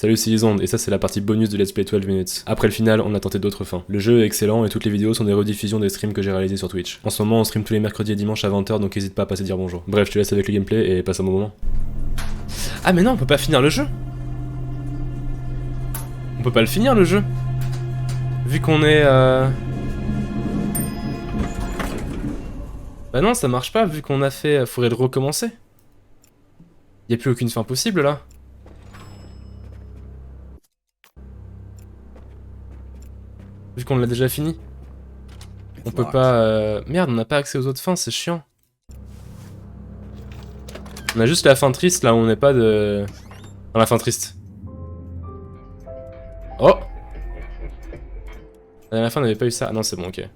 Salut, c'est Lisande, et ça c'est la partie bonus de Let's Play 12 minutes. Après le final, on a tenté d'autres fins. Le jeu est excellent et toutes les vidéos sont des rediffusions des streams que j'ai réalisés sur Twitch. En ce moment, on stream tous les mercredis et dimanches à 20h, donc n'hésite pas à passer dire bonjour. Bref, je te laisse avec le gameplay et passe un bon moment. Ah mais non, on peut pas finir le jeu. On peut pas le finir le jeu. Vu qu'on est Bah non, ça marche pas, vu qu'on a fait... Faudrait le recommencer. Y a plus aucune fin possible là. Vu qu'on l'a déjà fini. On peut pas... Merde, on n'a pas accès aux autres fins, c'est chiant. On a juste la fin triste là où on n'est pas de... Dans la fin triste. Oh! À la fin on n'avait pas eu ça. Ah non, c'est bon, ok.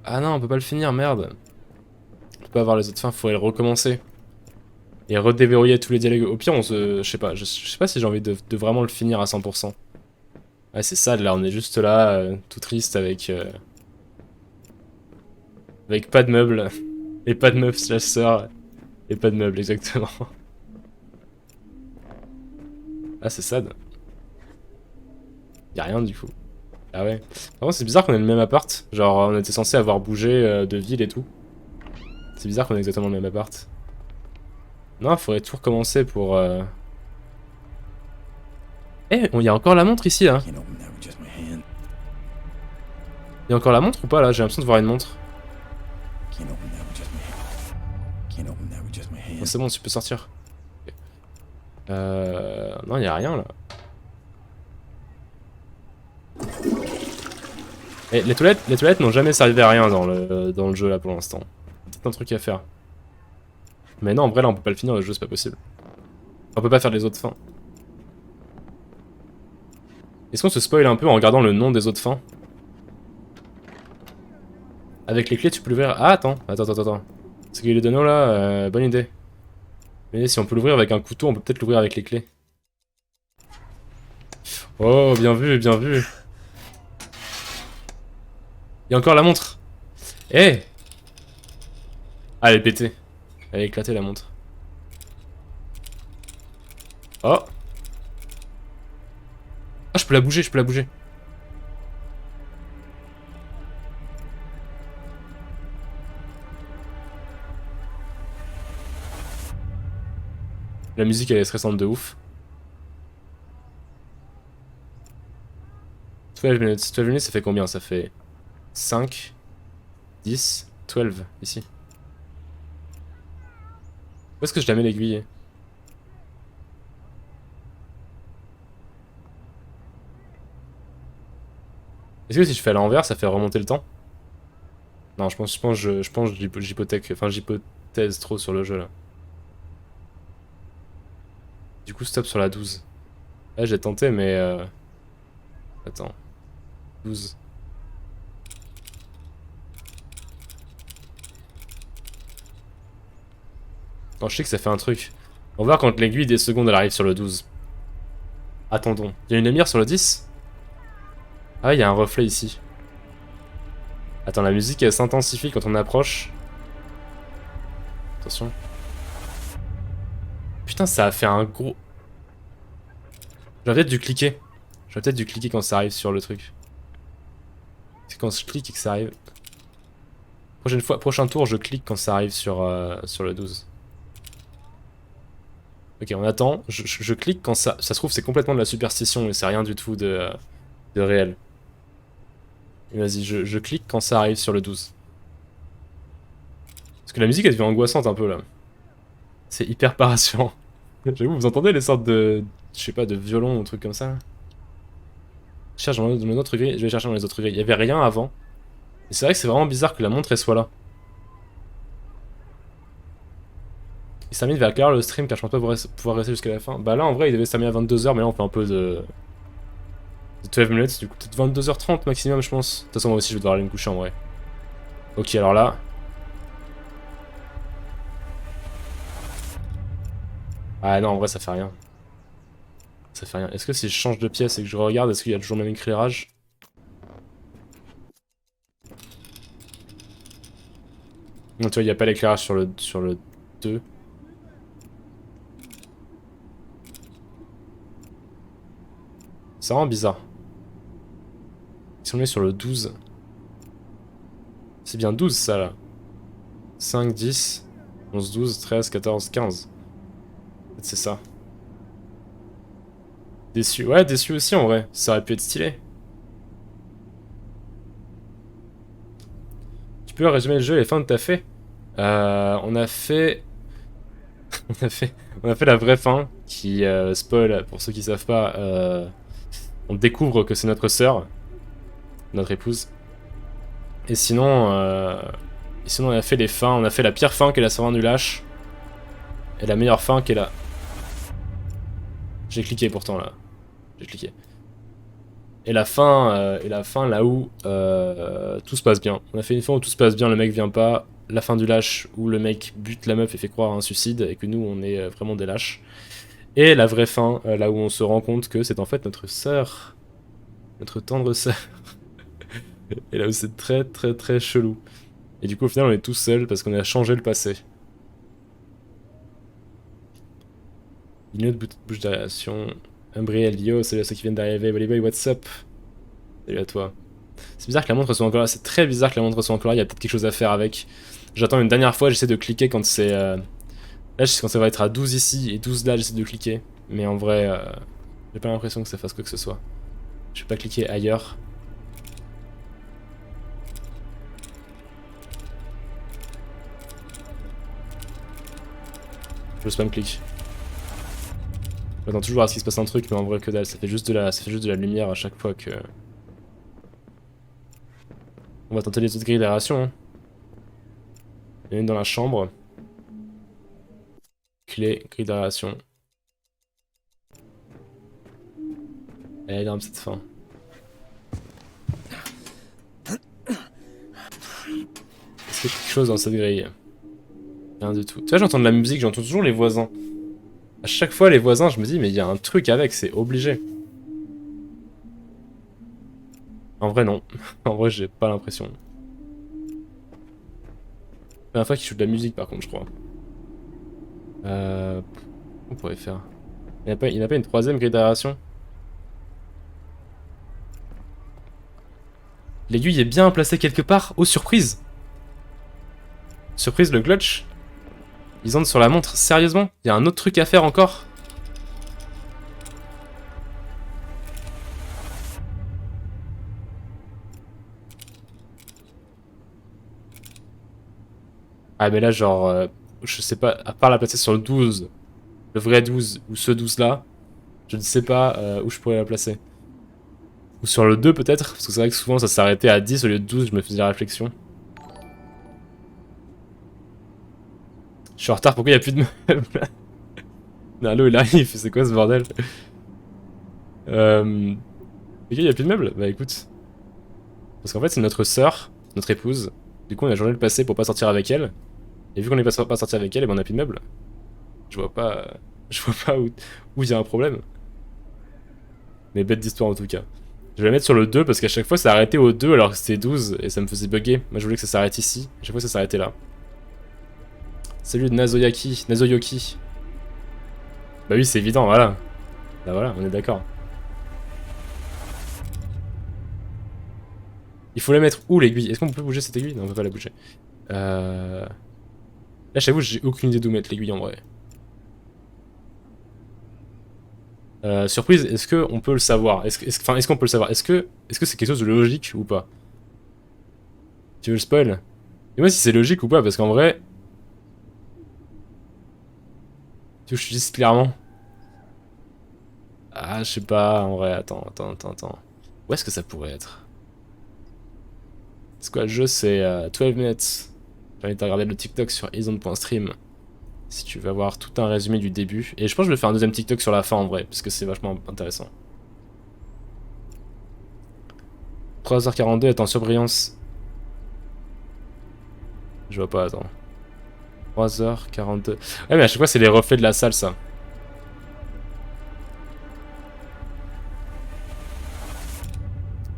Ah non, on peut pas le finir, merde. On peut pas avoir les autres fins, faudrait le recommencer. Et redéverrouiller tous les dialogues. Au pire, on se... Je sais pas, je sais pas si j'ai envie de vraiment le finir à 100%. Ouais, c'est ça, là, on est juste là, tout triste avec... Avec pas de meubles. Et pas de meufs slash sœurs. Et pas de meubles, exactement. Ah, c'est sad. Y'a rien, du coup. Ah ouais. Par contre, c'est bizarre qu'on ait le même appart. Genre, on était censé avoir bougé de ville et tout. C'est bizarre qu'on ait exactement le même appart. Non, il faudrait tout recommencer pour... Eh, il y a encore la montre ici, là. Il y a encore la montre ou pas, là? J'ai l'impression de voir une montre. Bon, c'est bon, tu peux sortir. Non, il y a rien, là. Et les toilettes n'ont jamais servi à rien dans le jeu, là, pour l'instant. Peut-être un truc à faire. Mais non, en vrai, là, on peut pas le finir, le jeu, c'est pas possible. On peut pas faire les autres fins. Est-ce qu'on se spoil un peu en regardant le nom des autres fins? Avec les clés, tu peux l'ouvrir... Ah, attends. C'est qu'il est de nous, là, bonne idée. Mais si on peut l'ouvrir avec un couteau, on peut peut-être l'ouvrir avec les clés. Oh, bien vu, bien vu. Il y a encore la montre. Eh! Ah, elle est pétée. Elle a éclaté, la montre. Oh! Ah, je peux la bouger, je peux la bouger. La musique, elle est stressante de ouf. 12 minutes. 12 minutes, ça fait combien? Ça fait 5, 10, 12, ici. Où est-ce que je la mets l'aiguille? Est-ce que si je fais à l'envers, ça fait remonter le temps? Non, je pense que j'hypothèque, enfin j'hypothèse trop sur le jeu là. Du coup, stop sur la 12. Là, j'ai tenté, mais attends. 12. Non, je sais que ça fait un truc. On va voir quand l'aiguille des secondes elle arrive sur le 12. Attendons. Il y a une lumière sur le 10? Ah, il y a un reflet ici. Attends, la musique elle s'intensifie quand on approche. Attention. Putain, ça a fait un gros... J'aurais peut-être dû cliquer. J'aurais peut-être dû cliquer quand ça arrive sur le truc. C'est quand je clique et que ça arrive. Prochaine fois, prochain tour, je clique quand ça arrive sur le 12. Ok, on attend. Je clique quand ça se trouve, c'est complètement de la superstition et c'est rien du tout de réel. Et vas-y, je clique quand ça arrive sur le 12. Parce que la musique, elle devient angoissante un peu là. C'est hyper pas rassurant. J'avoue, vous entendez les sortes de... Je sais pas, de violons ou trucs comme ça là. Je cherche dans une autre grille, je vais chercher dans les autres grilles. Il y avait rien avant. Et c'est vrai que c'est vraiment bizarre que la montre elle soit là. Il s'est mis vers quelle heure le stream car je pense pas pouvoir rester jusqu'à la fin. Bah là en vrai il devait s'amener à 22h mais là on fait un peu de 12 minutes, du coup peut-être 22h30 maximum je pense. De toute façon moi aussi je vais devoir aller me coucher en vrai. Ok alors là. Ah non en vrai ça fait rien. Ça fait rien. Est-ce que si je change de pièce et que je regarde, est-ce qu'il y a toujours le même éclairage? Non tu vois il n'y a pas l'éclairage sur le 2. C'est vraiment bizarre. Si on est sur le 12. C'est bien 12 ça là. 5, 10, 11, 12, 13, 14, 15. Peut-être c'est ça. Déçu. Ouais, déçu aussi en vrai. Ça aurait pu être stylé. Tu peux résumer le jeu et les fins que t'as fait? On a fait... on a fait... On a fait la vraie fin, qui, spoil, pour ceux qui savent pas, on découvre que c'est notre sœur, notre épouse. Et sinon, on a fait les fins, on a fait la pire fin qui est la savane du lâche, et la meilleure fin qui est la... J'ai cliqué pourtant là, j'ai cliqué. Et la fin là où tout se passe bien. On a fait une fin où tout se passe bien, le mec vient pas. La fin du lâche où le mec bute la meuf et fait croire à un suicide et que nous on est vraiment des lâches. Et la vraie fin, là où on se rend compte que c'est en fait notre sœur. Notre tendre sœur. Et là où c'est très très très chelou. Et du coup au final on est tous seuls parce qu'on a changé le passé. Une autre bouche d'aération. Umbriel, yo, salut à ceux qui viennent d'arriver. Boy, what's up? Salut à toi. C'est bizarre que la montre soit encore là, c'est très bizarre que la montre soit encore là, il y a peut-être quelque chose à faire avec. J'attends une dernière fois, j'essaie de cliquer quand c'est... Là, quand ça va être à 12 ici et 12 là, j'essaie de cliquer. Mais en vrai, j'ai pas l'impression que ça fasse quoi que ce soit. Je vais pas cliquer ailleurs. Je spam click. J'attends toujours à ce qu'il se passe un truc, mais en vrai que dalle, ça fait juste de la lumière à chaque fois que... On va tenter les autres grilles d'aération. Hein. Il y en a une dans la chambre. Clé, grille d'aération. Elle est énorme cette fin. Est-ce qu'il y a quelque chose dans cette grille? Rien du tout. Tu vois, j'entends de la musique, j'entends toujours les voisins. À chaque fois, les voisins, je me dis, mais il y a un truc avec, c'est obligé. En vrai, non. En vrai, j'ai pas l'impression. La dernière fois qu'il joue de la musique, par contre, je crois. On pourrait faire. Il n'y a pas une troisième grille d'aération? L'aiguille est bien placée quelque part. Oh, surprise! Surprise, le clutch. Ils entrent sur la montre, sérieusement? Il y a un autre truc à faire encore? Ah, mais là, genre, je sais pas, à part la placer sur le 12, le vrai 12, ou ce 12 là, je ne sais pas où je pourrais la placer. Ou sur le 2 peut-être, parce que c'est vrai que souvent ça s'arrêtait à 10 au lieu de 12, je me faisais la réflexion. Je suis en retard, pourquoi il n'y a plus de meubles? Nalo il arrive, c'est quoi ce bordel? Ok, il n'y a plus de meubles? Bah écoute. Parce qu'en fait c'est notre sœur, notre épouse. Du coup on a changé le passé pour pas sortir avec elle. Et vu qu'on n'est pas sorti avec elle, et ben on a plus de meubles. Je vois pas. Je vois pas où il y a un problème. Mais bête d'histoire en tout cas. Je vais la mettre sur le 2 parce qu'à chaque fois ça arrêtait au 2 alors que c'était 12 et ça me faisait bugger. Moi je voulais que ça s'arrête ici. À chaque fois ça s'arrêtait là. Salut de Nazoyoki. Bah oui c'est évident, voilà. Bah voilà, on est d'accord. Il faut la mettre où l'aiguille? Est-ce qu'on peut bouger cette aiguille? Non on peut pas la bouger. Là j'avoue j'ai aucune idée d'où mettre l'aiguille en vrai. Surprise, est-ce qu'on peut le savoir? Est-ce qu'on peut le savoir? Est-ce que c'est quelque chose de logique ou pas? Tu veux le spoil? Dis-moi si c'est logique ou pas, parce qu'en vrai... Tu veux que je te dise clairement? Ah, je sais pas, en vrai, attends. Où est-ce que ça pourrait être? C'est quoi le jeu? C'est 12 minutes. J'invite à regarder le TikTok sur izone.stream. Si tu veux avoir tout un résumé du début. Et je pense que je vais faire un deuxième TikTok sur la fin en vrai, parce que c'est vachement intéressant. 3h42 est en surbrillance. Je vois pas, attends. 3h42. Ouais, mais à chaque fois, c'est les reflets de la salle, ça.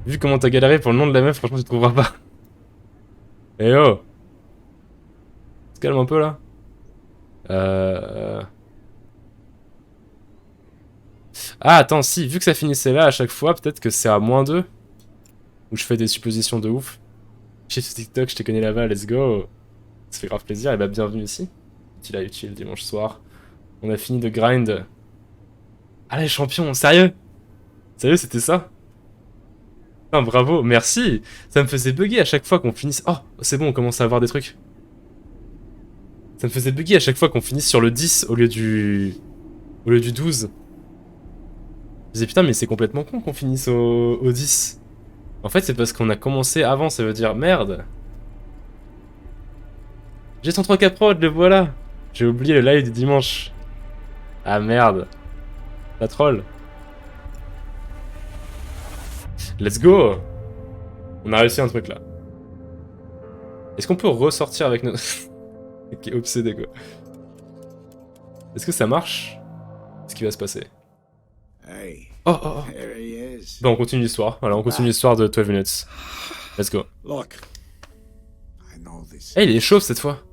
Vu comment t'as galéré pour le nom de la meuf, franchement, tu te trouveras pas. Eh oh! Se calme un peu là. Euh... Ah, attends, si, vu que ça finissait là à chaque fois, peut-être que c'est à -2. Où je fais des suppositions de ouf. Chez ce TikTok, je te connais là-bas, let's go. Ça fait grave plaisir, et bah bienvenue ici. Utile dimanche soir. On a fini de grind. Allez, champion, sérieux? Sérieux, c'était ça? Putain, bravo, merci. Ça me faisait bugger à chaque fois qu'on finisse... Oh, c'est bon, on commence à avoir des trucs. Ça me faisait bugger à chaque fois qu'on finisse sur le 10 au lieu du... Au lieu du 12. Je me disais, putain, mais c'est complètement con qu'on finisse au 10. En fait, c'est parce qu'on a commencé avant, ça veut dire... Merde. J'ai ton 3K prod, le voilà. J'ai oublié le live du dimanche. Ah merde. La troll. Let's go. On a réussi un truc là. Est-ce qu'on peut ressortir avec notre... Qui est obsédé quoi. Est-ce que ça marche? Qu'est-ce qui va se passer? Oh oh oh. Bon, on continue l'histoire. Voilà, on continue l'histoire de 12 minutes. Let's go. Eh, il est chauve cette fois.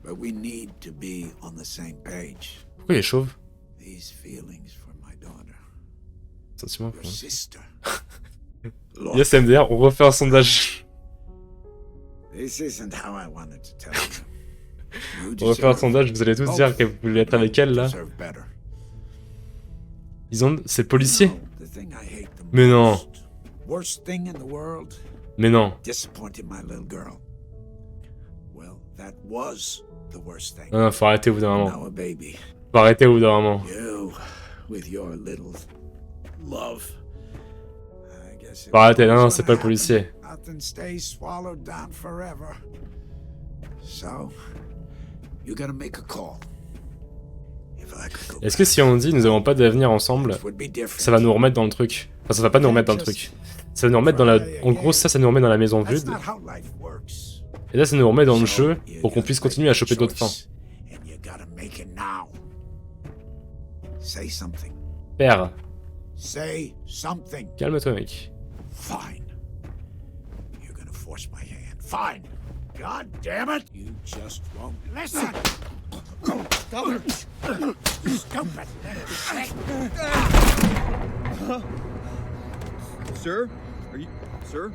Pourquoi il est chauve? Sentiment pour... Yes, MDR, on refait un sondage. On refait un sondage, vous allez tous dire que vous voulez être avec elle là. Ils ont... C'est le policier? Mais non. Mais non. Non, non, faut arrêter au bout d'un moment. Faut arrêter au bout d'un moment. Faut arrêter, non, non, c'est pas le policier. Est-ce que si on dit nous n'avons pas d'avenir ensemble, ça va nous remettre dans le truc? Enfin, ça va pas nous remettre dans le truc. Ça va nous remettre dans la... En gros, ça nous remet dans la maison vide. Et là, ça nous remet dans le jeu pour qu'on puisse continuer à choper d'autres fins. Père. Calme-toi, mec. God damn it! You just won't listen. Stupid. Sir? Are you... Sir?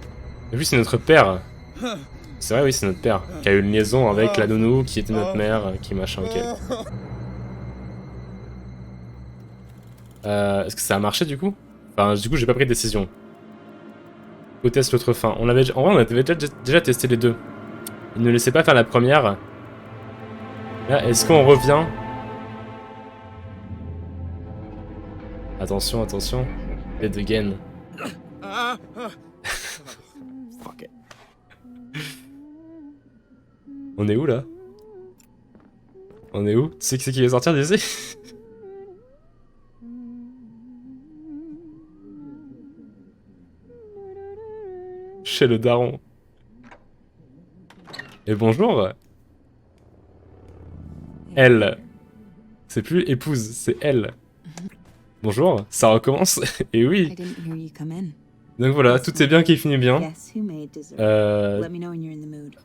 Et puis c'est notre père. C'est vrai, oui, c'est notre père. Qui a eu une liaison avec la nounou, qui était notre mère, qui machin, ok. Est-ce que ça a marché du coup? Enfin, du coup, j'ai pas pris de décision. Ou teste l'autre fin. En vrai, on avait déjà testé les deux. Il ne laissait pas faire la première. Là, est-ce qu'on revient? Attention, attention. Dead again. Fuck it. On est où là? On est où? Tu sais qui c'est qui va sortir d'ici? Chez le daron. Et bonjour. Elle. C'est plus épouse, c'est elle. Bonjour, ça recommence. Et oui. Donc voilà, tout est bien qui finit bien.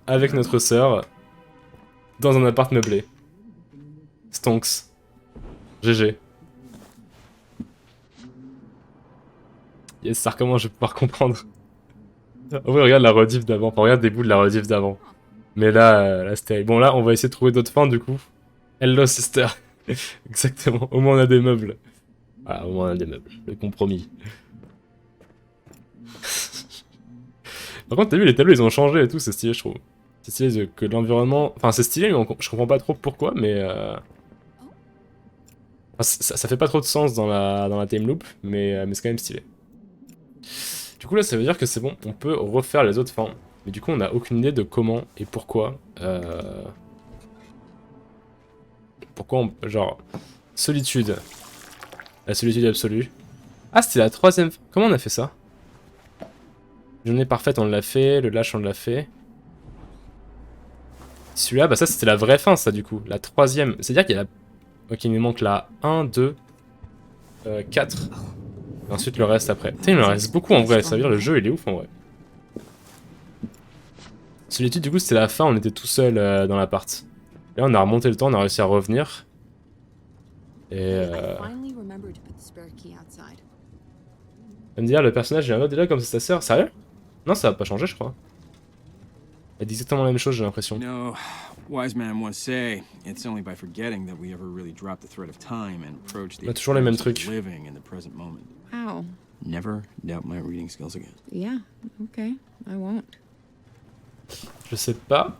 Avec notre sœur. Dans un appart meublé. Stonks. GG. Yes, ça recommence, je vais pouvoir comprendre. Oh oui, regarde la rediff d'avant. Enfin, regarde des bouts de la rediff d'avant. Mais là, là c'était... Bon, là, on va essayer de trouver d'autres fins, du coup. Hello, sister. Exactement. Au moins, on a des meubles. Voilà, au moins, on a des meubles. Le compromis. Par contre, t'as vu, les tableaux, ils ont changé et tout. C'est stylé, je trouve. C'est stylé que l'environnement... Enfin, c'est stylé, mais je comprends pas trop pourquoi, mais... Enfin, ça fait pas trop de sens dans la time loop, mais c'est quand même stylé. Du coup, là, ça veut dire que c'est bon. On peut refaire les autres fins. Mais du coup, on n'a aucune idée de comment et pourquoi. Pourquoi on... Genre... Solitude. La solitude absolue. Ah, c'était la troisième... Comment on a fait ça? Journée parfaite, on l'a fait. Le lâche, on l'a fait. Celui-là, bah ça, c'était la vraie fin, ça, du coup. La troisième. C'est-à-dire qu'il y a la... Ok, il nous manque la 1, 2, 4. Et ensuite, le reste après. Putain, il me reste beaucoup, en vrai. Ça veut dire le jeu, il est ouf, en vrai. Solitude, du coup, c'était la fin, on était tout seul dans l'appart. Là, on a remonté le temps, on a réussi à revenir. Et Elle me dit, le personnage, il a un autre là comme c'est ta sœur. Sérieux? Non, ça va pas changer, je crois. Elle dit exactement la même chose, j'ai l'impression. No, wise man once say, it's only by forgetting that we ever really drop the thread of time and approach the toujours les mêmes experience trucs. of living in the present moment. Wow. Never doubt my reading skills again. Yeah, okay. I won't. Je sais pas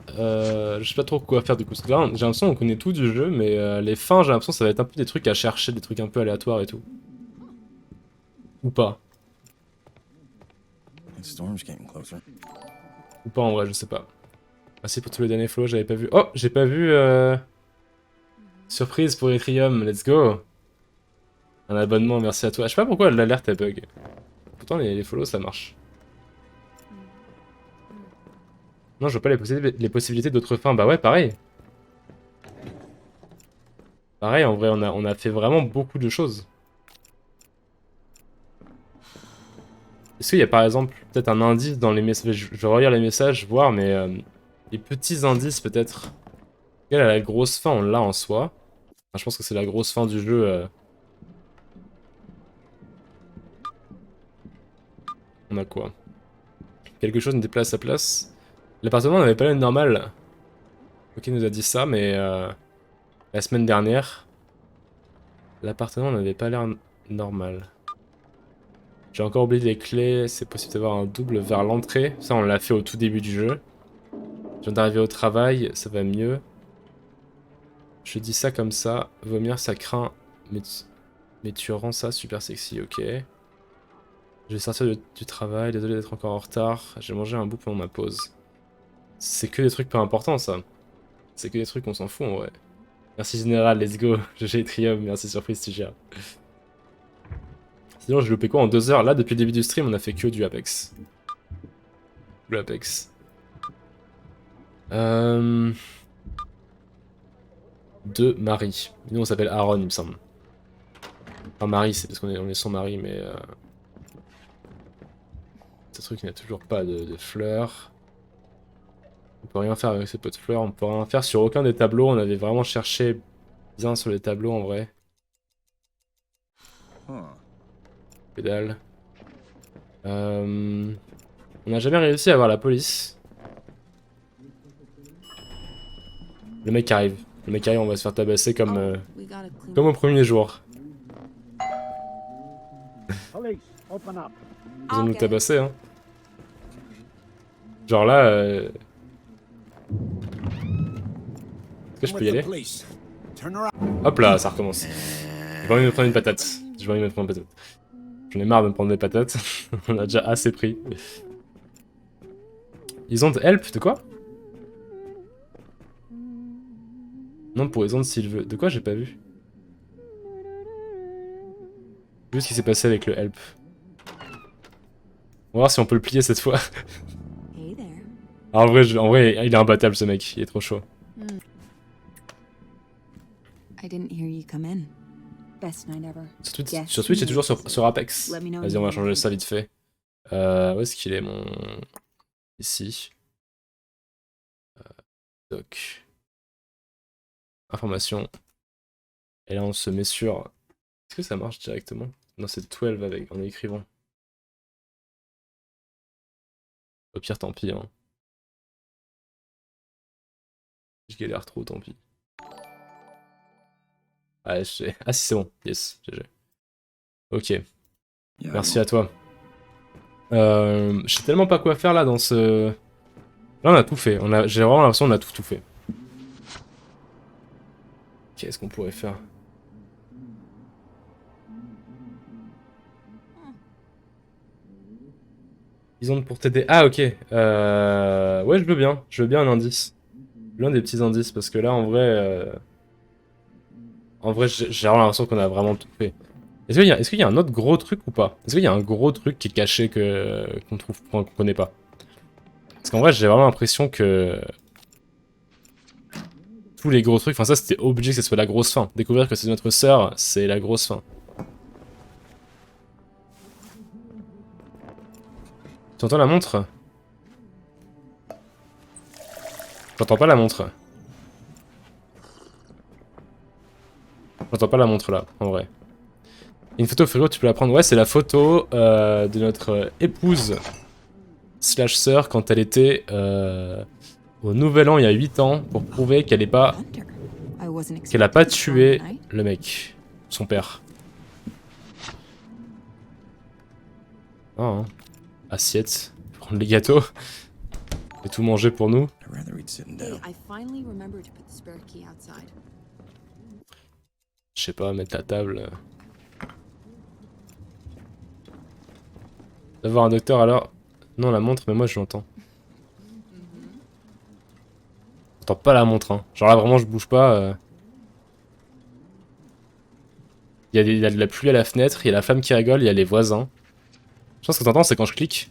trop quoi faire du coup. Parce que là, j'ai l'impression qu'on connaît tout du jeu, mais les fins, j'ai l'impression que ça va être un peu des trucs à chercher, des trucs un peu aléatoires et tout. Ou pas. The storm's getting closer. Ou pas en vrai, je sais pas. Merci pour tous les derniers follow, j'avais pas vu. Oh, j'ai pas vu. Surprise pour Etrium, let's go. Un abonnement, merci à toi. Je sais pas pourquoi l'alerte elle bug. Pourtant les follow ça marche. Non, je vois pas les possibilités d'autres fins. Bah ouais, pareil. Pareil, en vrai, on a fait vraiment beaucoup de choses. Est-ce qu'il y a par exemple peut-être un indice dans les messages? Je vais relire les messages, voir, mais les petits indices peut-être. Quelle est la grosse fin? On l'a en soi. Enfin, je pense que c'est la grosse fin du jeu. On a quoi? Quelque chose n'était pas à sa place. L'appartement n'avait pas l'air normal. Ok, il nous a dit ça, mais la semaine dernière, l'appartement n'avait pas l'air normal. J'ai encore oublié les clés, c'est possible d'avoir un double vers l'entrée. Ça, on l'a fait au tout début du jeu. Je viens d'arriver au travail, ça va mieux. Je dis ça comme ça, vomir ça craint, mais tu rends ça super sexy, ok. Je vais sortir du travail, désolé d'être encore en retard. J'ai mangé un bout pendant ma pause. C'est que des trucs pas importants ça. C'est que des trucs on s'en fout en vrai. Merci Général, let's go. GG Trium, merci Surprise tu gères. Sinon j'ai loupé quoi en 2 heures? Là depuis le début du stream on a fait que du Apex. Le Apex. De Marie. Nous on s'appelle Aaron il me semble. Enfin Marie c'est parce qu'on est son mari mais... Ce truc il n'a toujours pas de fleurs. On peut rien faire avec ce pot de fleurs, on peut rien faire sur aucun des tableaux, on avait vraiment cherché bien sur les tableaux en vrai. Que dalle. On n'a jamais réussi à avoir la police. Le mec arrive, on va se faire tabasser comme au premier jour. Ils ont nous tabasser hein. Genre là... Est-ce que je peux y aller? Hop là, ça recommence. J'ai pas envie de me prendre une patate. J'en ai marre de me prendre des patates. On a déjà assez pris. Ils ont de help, de quoi? Non, pour les ondes s'il veut. De quoi j'ai pas vu? Vu ce qui s'est passé avec le help. On va voir si on peut le plier cette fois. En vrai, il est imbattable ce mec, il est trop chaud. Sur Twitch, c'est toujours sur Apex. Vas-y, on va changer ça vite fait. Où est-ce qu'il est mon... Ici. Doc. Information. Et là, on se met sur... Est-ce que ça marche directement? Non, c'est 12 avec, en écrivant. Au pire, tant pis. Hein. Je galère trop, tant pis. Ah, ah si, c'est bon. Yes, GG. Ok. Merci à toi. Je sais tellement pas quoi faire là dans ce... Là, on a tout fait. J'ai vraiment l'impression qu'on a tout fait. Qu'est-ce qu'on pourrait faire? Ils ont pour t'aider. Ah, ok. Ouais, je veux bien. Je veux bien un indice. L'un des petits indices, parce que là, en vrai, j'ai vraiment l'impression qu'on a vraiment tout fait. Est-ce qu'il y a un autre gros truc ou pas? Est-ce qu'il y a un gros truc qui est caché qu'on connaît pas? Parce qu'en vrai, j'ai vraiment l'impression que... Tous les gros trucs, enfin ça, c'était obligé que ce soit la grosse fin. Découvrir que c'est notre sœur, c'est la grosse fin. Tu entends la montre? J'entends pas la montre. J'entends pas la montre là, en vrai. Une photo frérot, tu peux la prendre. Ouais, c'est la photo de notre épouse slash sœur quand elle était au Nouvel An il y a 8 ans pour prouver qu'elle a pas tué le mec, son père. Oh, hein. Assiette, prendre les gâteaux et tout manger pour nous. I'd rather eat sitting Hey, down. I finally remembered to put the spare key outside. Je sais pas, mettre la table. D'avoir un docteur alors. Non, la montre, mais moi je l'entends. J'entends pas la montre, hein. Genre là vraiment je bouge pas. Il y a de la pluie à la fenêtre, il y a la femme qui rigole, il y a les voisins. Je pense que t'entends c'est quand je clique.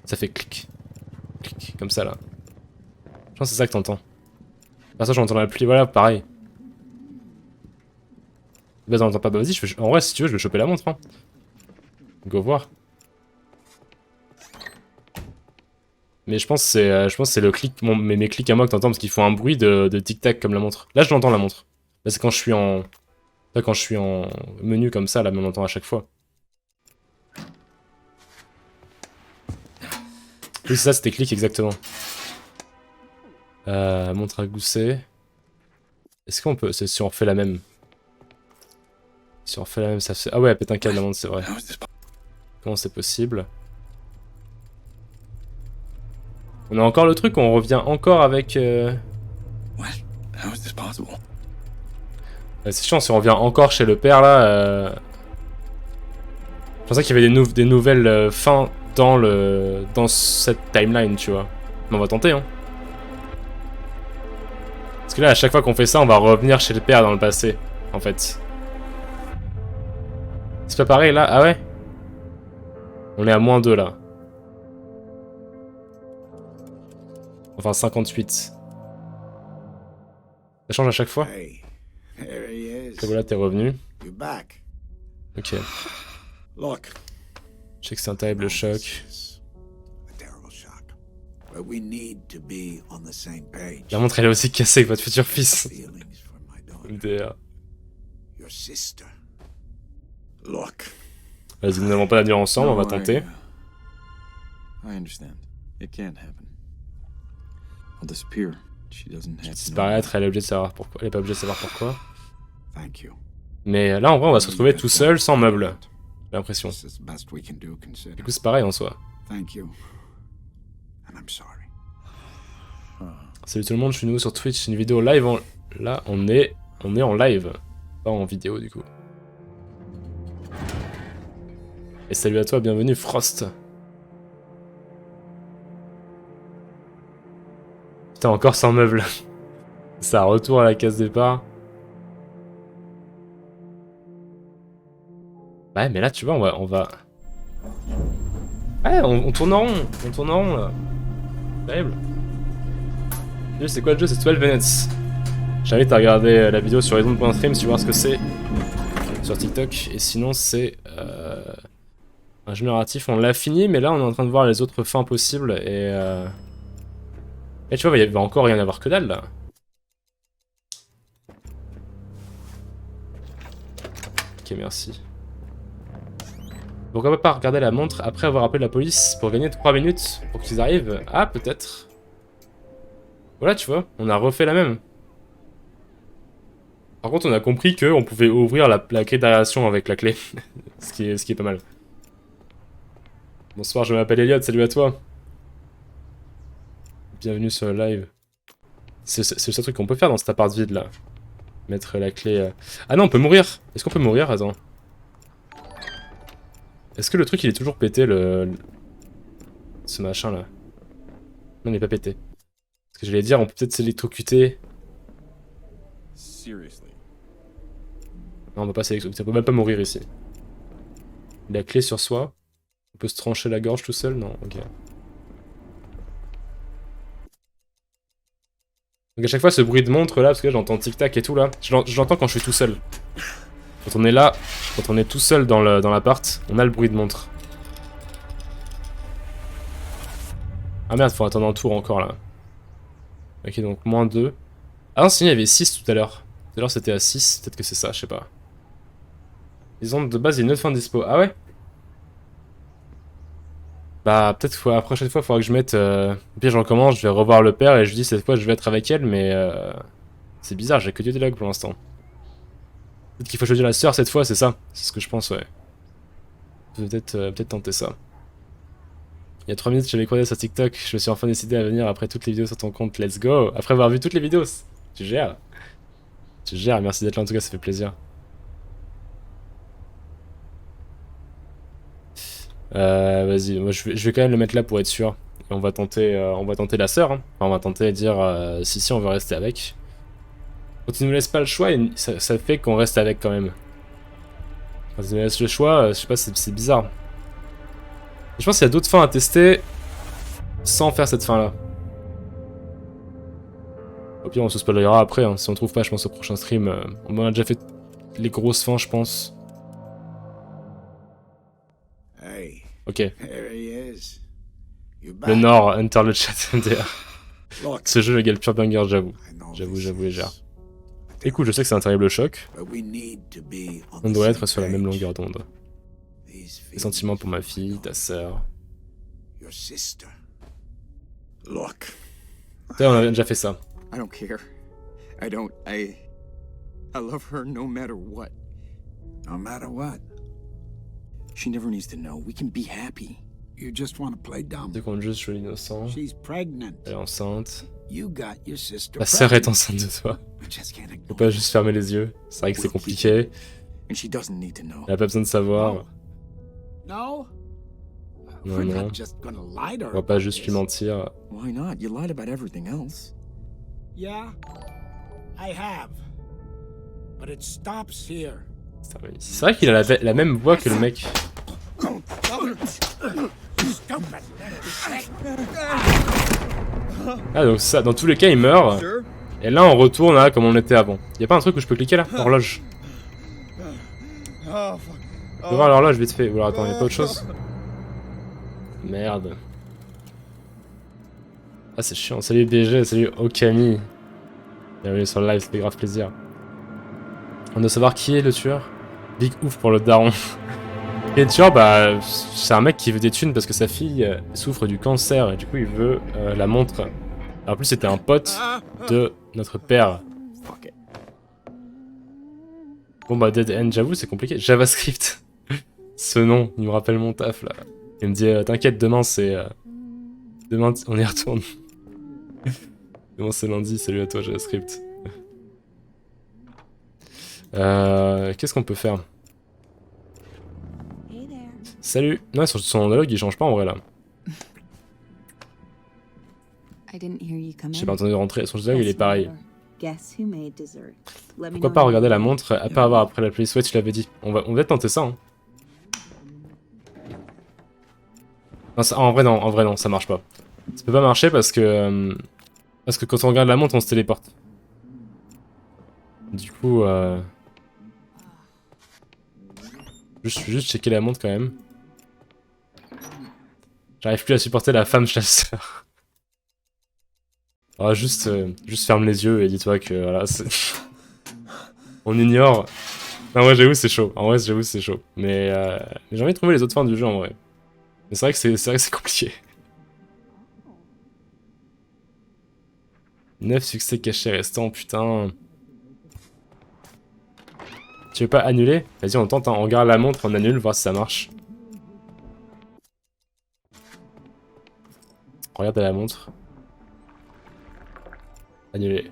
Ça fait clic. Clic, comme ça là. Je pense que c'est ça que t'entends. Enfin ça j'entends la pluie, voilà, pareil. Bah j'entends pas, bah vas-y, en vrai si tu veux je vais choper la montre. Hein. Go voir. Mais je pense que c'est le clic, mes clics à moi que t'entends parce qu'ils font un bruit de tic-tac comme la montre. Là je l'entends la montre. Là c'est quand je suis en... Là quand je suis en menu comme ça, là mais on l'entend à chaque fois. Oui c'est ça, c'était clic exactement. Montre à gousset. Est-ce qu'on peut... Si on refait la même. Si on refait la même ça fait... Ah ouais elle pète un câble la montre c'est vrai. Comment c'est possible? On a encore le truc, on revient encore avec... What? How is this possible? C'est chiant si on revient encore chez le père là. Je pensais qu'il y avait des nouvelles fins dans cette timeline, tu vois. Mais on va tenter, hein. Parce que là, à chaque fois qu'on fait ça, on va revenir chez le père dans le passé, en fait. C'est pas pareil là? Ah ouais? On est à -2 là. Enfin 58. Ça change à chaque fois? Hey, there he is. Et voilà, t'es revenu. You're back. Ok. Look. Je sais que c'est un terrible choc. This is a terrible shock. But we need to be on the same page. La montre elle est aussi cassée avec votre futur fils. Feelings for my daughter, MDR. your sister. Look. Vas-y, nous n'avons pas la nuit ensemble, on va No, tenter. I understand. It can't happen. I'll disappear. She doesn't have to know. Disparaître, elle est obligée de savoir pourquoi. Elle est pas obligée de savoir pourquoi. Thank you. Mais là, en vrai, on va se retrouver tout seul, sans meubles. J'ai l'impression. This is the best we can do, consider. Du coup, c'est pareil en soi. Thank you. And I'm sorry. Salut tout le monde, je suis nouveau sur Twitch, c'est une vidéo live en... Là, on est en live. Pas en vidéo, du coup. Et salut à toi, bienvenue, Frost. Putain, encore sans meubles. Ça, retour à la case départ. Ouais, mais là, tu vois, on va... Ouais, on tourne en rond. On tourne en rond, là. Terrible. C'est quoi le jeu? C'est 12 Minutes. J'invite à regarder la vidéo sur Horizon.stream si tu veux voir ce que c'est sur TikTok. Et sinon, c'est un jeu narratif. On l'a fini, mais là, on est en train de voir les autres fins possibles. Et tu vois, il va encore rien avoir que dalle, là. Ok, merci. Pourquoi pas regarder la montre après avoir appelé la police pour gagner 3 minutes pour qu'ils arrivent? Ah, peut-être. Voilà, tu vois, on a refait la même. Par contre, on a compris qu'on pouvait ouvrir la clé d'aération avec la clé. ce qui est pas mal. Bonsoir, je m'appelle Elliot, salut à toi. Bienvenue sur le live. C'est le seul truc qu'on peut faire dans cet appart vide là. Mettre la clé... Ah non, on peut mourir. Est-ce qu'on peut mourir? Attends. Est-ce que le truc il est toujours pété, ce machin là? Non, il est pas pété. Parce que j'allais dire, on peut peut-être s'électrocuter. Seriously. Non, on peut pas s'électrocuter, on peut même pas mourir ici. La clé sur soi. On peut se trancher la gorge tout seul? Non, ok. Donc à chaque fois, ce bruit de montre là, parce que là j'entends tic-tac et tout là, je l'entends quand je suis tout seul. Quand on est là, quand on est tout seul dans l'appart, on a le bruit de montre. Ah merde, faut attendre un tour encore là. Ok, donc -2. Ah non, sinon il y avait 6 tout à l'heure. Tout à l'heure c'était à 6, peut-être que c'est ça, je sais pas. Ils ont de base une autre fin dispo. Ah ouais? Bah peut-être que la prochaine fois, il faudra que je mette... Au pire, je recommence, je vais revoir le père et je dis cette fois je vais être avec elle, mais... C'est bizarre, j'ai que du dialogue pour l'instant. Peut-être qu'il faut choisir la sœur cette fois, c'est ça? C'est ce que je pense, ouais. Peut-être tenter ça. Il y a 3 minutes, j'avais croisé sur TikTok, je me suis enfin décidé à venir après toutes les vidéos sur ton compte, let's go! Après avoir vu toutes les vidéos, tu gères. Tu gères, merci d'être là en tout cas, ça fait plaisir. Vas-y, moi je vais quand même le mettre là pour être sûr. Et on va tenter la sœur, hein. Enfin, on va tenter de dire si on veut rester avec. Quand tu nous laisses pas le choix, ça fait qu'on reste avec quand même. Quand tu nous laisses le choix, je sais pas, c'est bizarre. Je pense qu'il y a d'autres fins à tester sans faire cette fin là. Au pire on se spoilera après, hein. Si on trouve pas je pense au prochain stream. On a déjà fait les grosses fins je pense. Hey, Ok. there he is. You're back. Le Nord, Hunter le chat MDR. Look, Ce jeu égale pure banger j'avoue. I know J'avoue, this j'avoue, is légère. a Écoute, je sais que c'est un terrible choc. but we need to be on On the doit same être sur la même page. longueur d'onde. These Les sentiments pour ma feelings fille, ta sœur. your sister. Look, Tu sais, on avait déjà fait ça. I don't care. I love her no matter what. no matter what, She never needs to know. We can be happy. you just want to play dumb. Tu sais qu'on juste je suis l'innocent. She's pregnant. Elle est enceinte. You got your sister Ta sœur est pregnant. enceinte de toi. We just can't Faut ignore pas it. juste fermer les yeux. C'est vrai que c'est compliqué. And she doesn't need to know. Elle a pas besoin de savoir. No? Non, We're non. not just gonna lie to her. On va pas about juste lui this. mentir. Why not? You lied about everything else. Yeah, I have. But it stops here. C'est vrai qu'il a la même voix que le mec. Ah donc ça, dans tous les cas il meurt. Et là on retourne à comme on était avant. Y a pas un truc où je peux cliquer là? Horloge. Je peux voir l'horloge vite fait. Ou alors attends, y'a pas autre chose? Merde. Ah c'est chiant. Salut BG, salut Okami. Bienvenue sur le live, ça fait grave plaisir. On doit savoir qui est le tueur. Big ouf pour le daron. Et le tueur, bah, c'est un mec qui veut des thunes parce que sa fille souffre du cancer et du coup il veut la montre. En plus c'était un pote de notre père. Fuck it. Bon bah Dead End, j'avoue c'est compliqué. JavaScript. Ce nom, il me rappelle mon taf là. Il me dit t'inquiète demain c'est... Demain on y retourne. Demain c'est lundi, salut à toi JavaScript. Qu'est-ce qu'on peut faire? Hey there. Salut. Non, son dialogue il change pas en vrai là. I didn't hear you come J'ai in. pas entendu rentrer, son dialogue il est pareil. Guess who made dessert? Let me Pourquoi know pas when regarder you're la ready. montre à part avoir après la police? Ouais, tu l'avais dit. On va peut-être tenter ça. Hein. Non, en vrai non, ça marche pas. Ça peut pas marcher parce que quand on regarde la montre, on se téléporte. Du coup, juste checker la montre quand même. J'arrive plus à supporter la femme chasseur. Ah, juste ferme les yeux et dis-toi que voilà, on ignore. Non, ouais, j'avoue, c'est chaud. En vrai, j'avoue, c'est chaud. Mais j'ai envie de trouver les autres fins du jeu en vrai. Mais c'est vrai que c'est compliqué. 9 succès cachés restants, putain. Tu veux pas annuler? Vas-y, on tente, hein. On regarde la montre, on annule, voir si ça marche. Regarde à la montre. Annuler.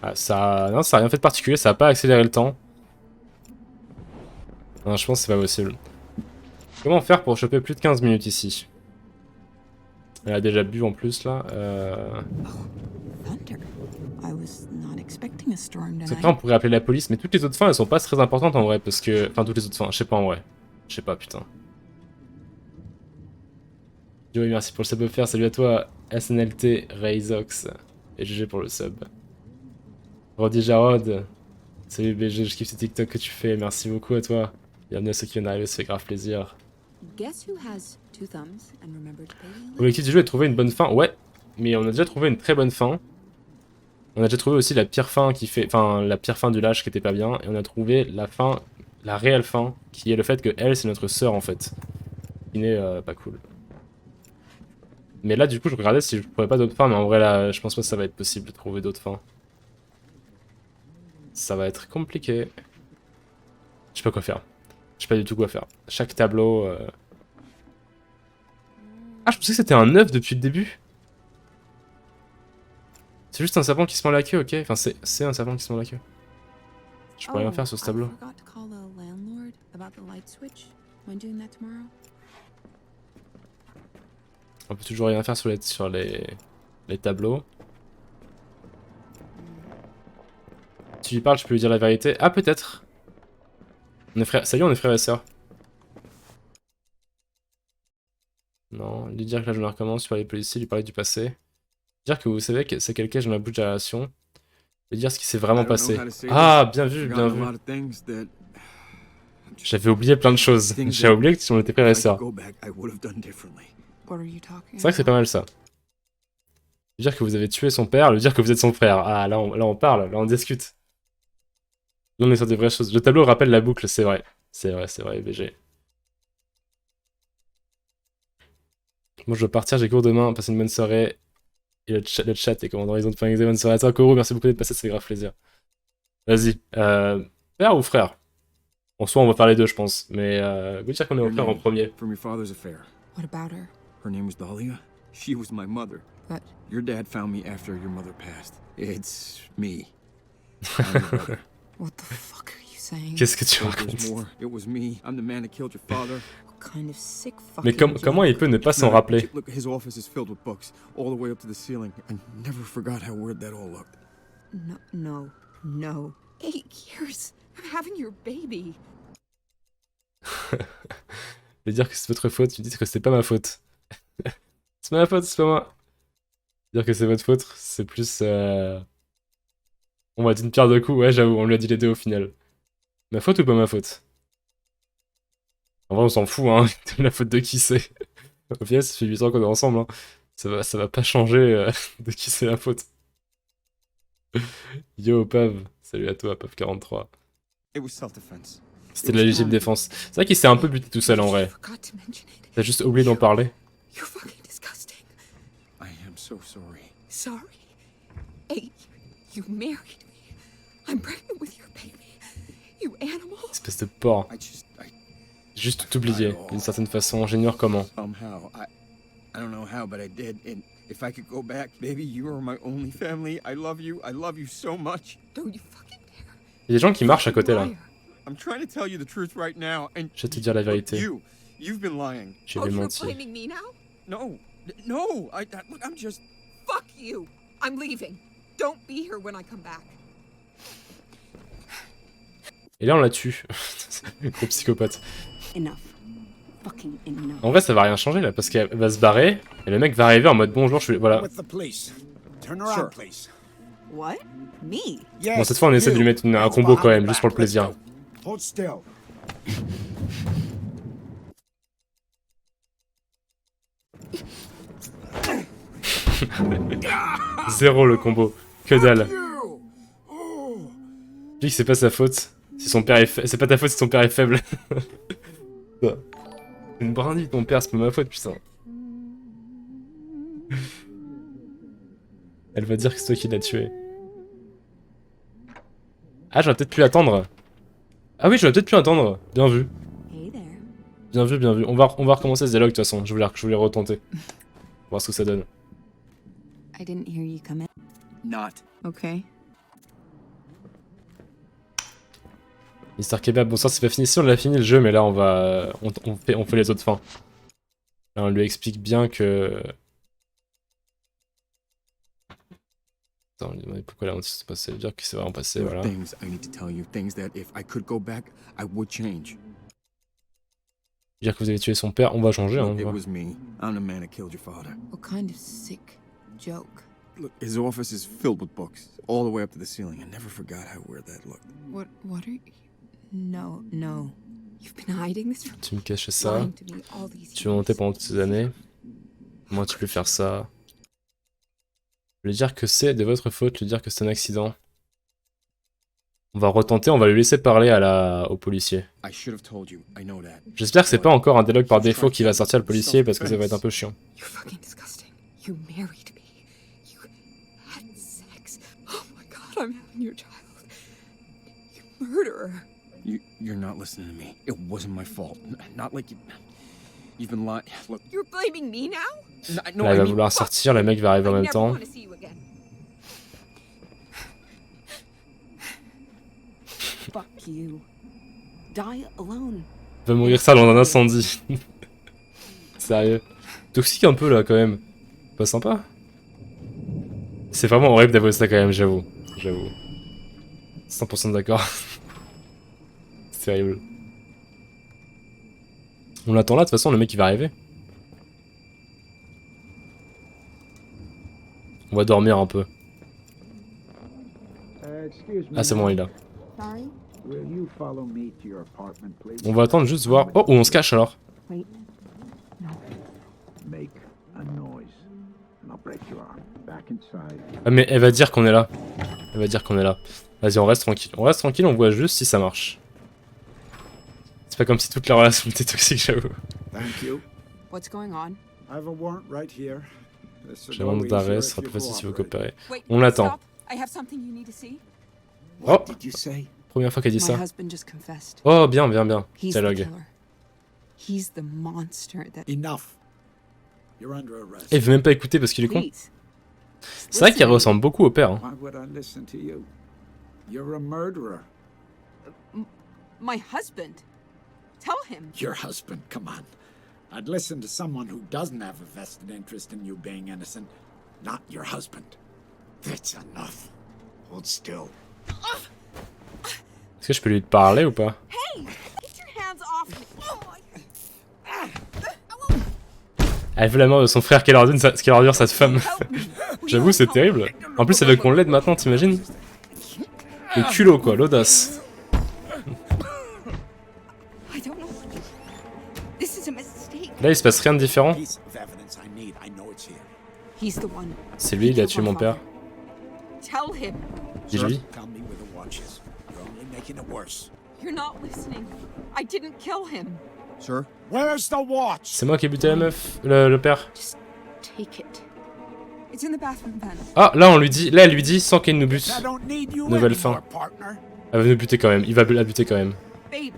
Ah, ça... Non, ça a rien fait de particulier, ça a pas accéléré le temps. Non, je pense que c'est pas possible. Comment faire pour choper plus de 15 minutes ici? Elle a déjà bu en plus là. Thunder. I was not expecting a storm Parce que tonight. après on pourrait appeler la police, mais toutes les autres fins elles sont pas très importantes en vrai parce que... Enfin toutes les autres fins, je sais pas en vrai. Je sais pas putain. Joey merci pour le sub offert, salut à toi SNLT, Rayzox et GG pour le sub. Roddy Jarod, salut BG, je kiffe ces TikTok que tu fais, merci beaucoup à toi. Bienvenue à ceux qui viennent d'arriver, ça fait grave plaisir. Guess who has two thumbs and remember to pay the L'objectif du jeu est de trouver une bonne fin, ouais, mais on a déjà trouvé une très bonne fin. On a déjà trouvé aussi la pire fin qui fait... Enfin, la pire fin du lâche qui était pas bien. Et on a trouvé la fin, la réelle fin, qui est le fait que elle, c'est notre sœur, en fait. Qui n'est pas cool. Mais là, du coup, je regardais si je trouvais pas d'autres fins. Mais en vrai, là, je pense pas que ça va être possible de trouver d'autres fins. Ça va être compliqué. Je sais pas quoi faire. Je sais pas du tout quoi faire. Chaque tableau... Ah, je pensais que c'était un œuf depuis le début. C'est juste un serpent qui se mord la queue, ok. Enfin, c'est un serpent qui se mord la queue. Je peux rien faire sur ce tableau. I forgot to call the landlord about the light switch. Am I doing that tomorrow? On peut toujours rien faire sur les tableaux. Si tu lui parles, tu peux lui dire la vérité. Ah, peut-être. On est frères. Salut, on est frères et sœurs. Non, lui dire que la journée recommence, lui parler des policiers, lui parler du passé. Dire que vous savez que c'est quelqu'un dans la bouche de la relation. Lui dire ce qui s'est vraiment passé. Ah, bien vu, bien vu. J'avais oublié plein de choses. J'avais oublié que on était frères et sœurs. What are you talking C'est vrai que c'est pas mal ça. Lui dire que vous avez tué son père, lui dire que vous êtes son frère. Ah, là on parle, là on discute. Là on est sur des vraies choses. Le tableau rappelle la boucle, c'est vrai. C'est vrai, BG. Moi je dois partir, j'ai cours demain, passez une bonne soirée. Et le chat est commandant Horizon de bonne soirée à toi, Koro, merci beaucoup d'être passé, c'est grave plaisir. Vas-y, père ou frère? En soi on va faire les deux je pense, mais vous dire qu'on est au frère en premier. From your father's affair. What about her? Her name was Dahlia. She was my mother. But Your dad found me after your mother passed. It's me. I'm your brother. what the fuck are you saying? Qu'est-ce que tu There's racontes? more. It was me. I'm the man that killed your father. What kind of sick fucking Mais comment il peut ne pas s'en rappeler? Look, his office is filled with books, all the way up to the ceiling. I never forgot how weird that all looked. No. 8 years of having your baby. De dire que c'est votre faute, tu dis que c'est pas ma faute. C'est pas ma faute, c'est pas moi. Dire que c'est votre faute, c'est plus... On m'a dit une pierre de coups, ouais j'avoue, on lui a dit les deux au final. Ma faute ou pas ma faute? En vrai on s'en fout hein, de la faute de qui c'est. Au final ça fait 8 ans qu'on est ensemble, hein. Ça va pas changer de qui c'est la faute. Yo Pav, salut à toi Pav43. It was self-defense. C'était de la légitime défense. C'est vrai qu'il s'est un peu buté tout seul en vrai. Forgot to mention it. T'as juste oublié d'en parler. You're fucking disgusting. I am so sorry. Sorry. 8, you married me. I'm pregnant with your baby. You animal. Espèce de porc. I Juste tout oublié, d'une certaine façon, j'ignore comment. somehow, I don't know how, but I did. And if I could go back, baby, you are my only family. I love you so much. Don't you fucking dare. Il y a des gens qui marchent à côté là. Liar. I'm trying to tell you the truth right now, and Je vais te dire la vérité. You've been lying. Je Oh, vais you're mentir. blaming me now? No, look, I'm just. Fuck you. I'm leaving. Don't be here when I come back. Et là on la tue. Gros psychopathe. Enough. Fucking enough. En vrai ça va rien changer là, parce qu'elle va se barrer, et le mec va arriver en mode bonjour, je suis... Voilà. With the police. Turn around, Sure. please. What? Me? Yes, Bon cette fois on essaie de lui you. mettre un Hands combo behind quand même, your juste pour le back. Let's plaisir. go. Hold still. Zéro le combo. Que dalle. You. Oh. Dis que c'est pas sa faute. Si son père est c'est pas ta faute si ton père est faible. C'est une brindille ton père, c'est pas ma faute putain. Elle va dire que c'est toi qui l'as tué. Ah j'aurais peut-être pu attendre. Ah oui j'aurais peut-être pu attendre. Bien vu. Hey there. Bien vu, bien vu. On va recommencer ce dialogue de toute façon. Je voulais retenter. Voir ce que ça donne. I didn't hear you come in. Not. Okay. Mister Kebab, bonsoir, c'est pas fini. Si on l'a fini le jeu, mais là on va. On fait les autres fins. Là on lui explique bien que. Attends, on lui demande pourquoi la honte s'est passée. Dire que c'est vraiment passé, There are voilà. things I need to tell you, things that if I could go back, I would change. Dire que vous avez tué son père, on va changer, hein, on Look, it va. was me. I'm the man that killed your father. What kind of sick joke? Look, his office is filled with books, all the way up to the ceiling. I never forgot how weird that looked. What are you... No. You've been hiding this from Tu me cachais ça. lying to me all these Tu m'as monté years. pendant toutes ces années. Moi tu peux faire ça. Lui dire que c'est de votre faute, lui dire que c'est un accident. On va retenter, on va lui laisser parler au policier. I should have told you. I know that. J'espère que c'est pas encore un dialogue par défaut qui va sortir le policier parce que ça va être un peu chiant. You're fucking disgusting. You married me. You had sex. Oh my god, I'm having your child. You murderer. You're not listening to me. It wasn't my fault. Not like you've been lying. Look, You're blaming me now? no, Là, il I va mean, vouloir sortir, le mec va arriver en I même never temps. want to see you again. Fuck you. Die alone. Il va mourir ça dans un incendie. Sérieux. Toxique un peu là quand même. Pas sympa. C'est vraiment horrible d'avouer ça quand même, j'avoue. J'avoue. 100% d'accord. C'est terrible. On l'attend là, de toute façon, le mec il va arriver. On va dormir un peu. Ah c'est bon, il est là. Sorry? Will you follow me to your apartment, please? On va attendre juste voir... Oh, où on se cache alors. Wait. No. Make a noise, and I'll break your arm. Back inside. Ah mais elle va dire qu'on est là. Elle va dire qu'on est là. Vas-y, on reste tranquille. On reste tranquille, on voit juste si ça marche. C'est pas comme si toute la relation était toxique, j'avoue. Thank you. What's going on? I have a warrant right here. This will J'ai un go mandat easier d'arrêt, if ce sera you plus facile si vous cooperate. coopérez. Wait, On l'attend. stop. I have something you need to see. What Oh. did you say? Première fois qu'elle dit My ça. husband just confessed. Oh, bien, bien, bien. He's the Dialogue. killer. He's the monster that. Enough. You're under arrest. Et il veut même pas écouter parce qu'il est con. Please. C'est vrai qu'il Listen. ressemble beaucoup au père. Hein. Why would I listen to you? You're a murderer. My husband. Tell him. Your husband, come on. I'd listen to someone who doesn't have a vested interest in you being innocent, not your husband. That's enough. Hold still. Est-ce que je peux lui parler ou pas? Hey, get your hands off me. Oh my. Elle veut la mort de son frère, quelle ordure cette femme. J'avoue, c'est terrible. En plus, elle veut qu'on l'aide maintenant, t'imagines? Le culot quoi, l'audace. I don't know. This is a mistake. Là, il se passe rien de différent. Piece of evidence I need. I know it's here. He's the one. C'est lui, il a tué mon père. Tell him. Dis-lui. Tell me where the watch is. You're only making it worse. You're not listening. I didn't kill him. sir. Where's the watch? C'est moi qui ai buté la meuf, le père. Just take it. It's in the bathroom vent. Ah, là, on lui dit, là, elle lui dit sans qu'elle nous bute. I don't need you Nouvelle anymore, fin. partner. Elle va nous buter quand même, il va la buter quand même. Babe,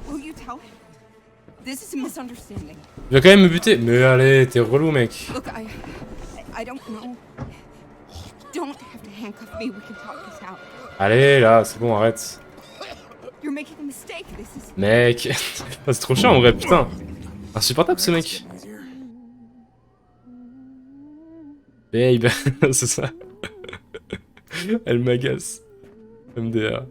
will you tell him? This is a misunderstanding. Il va quand même me buter. Mais allez, t'es relou, mec. Look, I don't know. You don't have to handcuff me. We can talk this out. Allez, là, c'est bon, arrête. You're making a mistake. This is. Mec, c'est trop chiant en vrai, putain. Insupportable ce mec. Babe, c'est ça. Elle m'agace. MDR.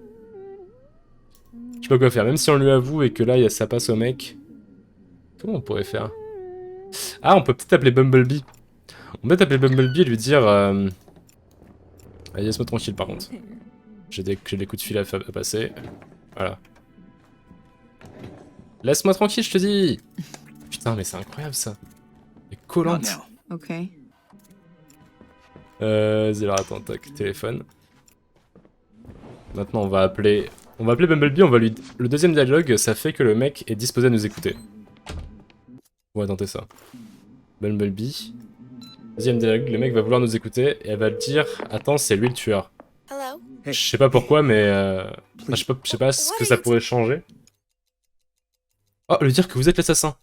Je sais pas quoi faire, même si on lui avoue et que là ça passe au mec. Comment on pourrait faire? Ah, on peut peut-être appeler Bumblebee. On peut peut-être appeler Bumblebee et lui dire... Allez, laisse-moi tranquille par contre. J'ai des coups de fil à passer. Voilà. Laisse-moi tranquille, je te dis. Putain, mais c'est incroyable ça. Les collantes. Okay. Vas-y, alors attends, tac, téléphone. Maintenant, on va appeler Bumblebee, on va lui... Le deuxième dialogue, ça fait que le mec est disposé à nous écouter. On va tenter ça. Bumblebee. Deuxième dialogue, le mec va vouloir nous écouter et elle va le dire, attends, c'est lui le tueur. Hello? Je sais pas pourquoi, mais je sais pas ce que ça pourrait changer. Oh, lui dire que vous êtes l'assassin.